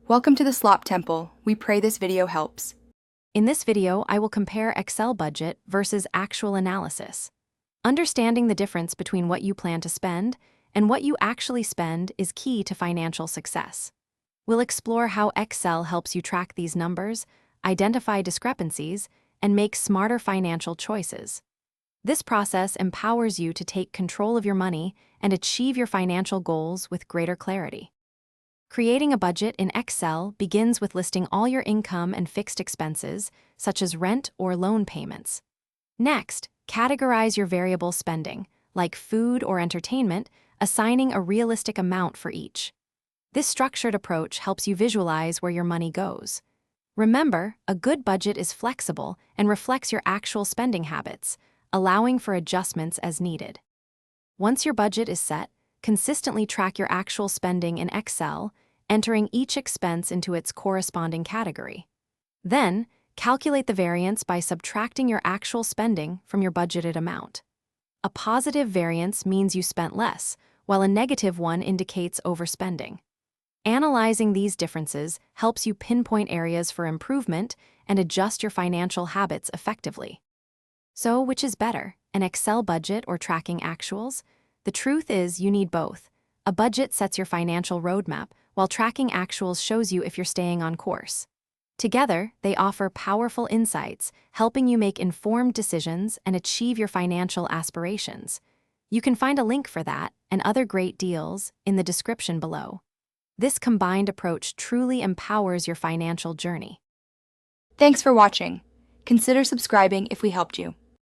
Welcome to the Slop Temple. We pray this video helps. In this video, I will compare Excel budget versus actual analysis. Understanding the difference between what you plan to spend and what you actually spend is key to financial success. We'll explore how Excel helps you track these numbers, identify discrepancies, and make smarter financial choices. This process empowers you to take control of your money and achieve your financial goals with greater clarity. Creating a budget in Excel begins with listing all your income and fixed expenses, such as rent or loan payments. Next, categorize your variable spending, like food or entertainment, assigning a realistic amount for each. This structured approach helps you visualize where your money goes. Remember, a good budget is flexible and reflects your actual spending habits, allowing for adjustments as needed. Once your budget is set, consistently track your actual spending in Excel, entering each expense into its corresponding category. Then, calculate the variance by subtracting your actual spending from your budgeted amount. A positive variance means you spent less, while a negative one indicates overspending. Analyzing these differences helps you pinpoint areas for improvement and adjust your financial habits effectively. So, which is better, an Excel budget or tracking actuals? The truth is you need both. A budget sets your financial roadmap, while tracking actuals shows you if you're staying on course. Together, they offer powerful insights, helping you make informed decisions and achieve your financial aspirations. You can find a link for that and other great deals in the description below. This combined approach truly empowers your financial journey. Thanks for watching. Consider subscribing if we helped you.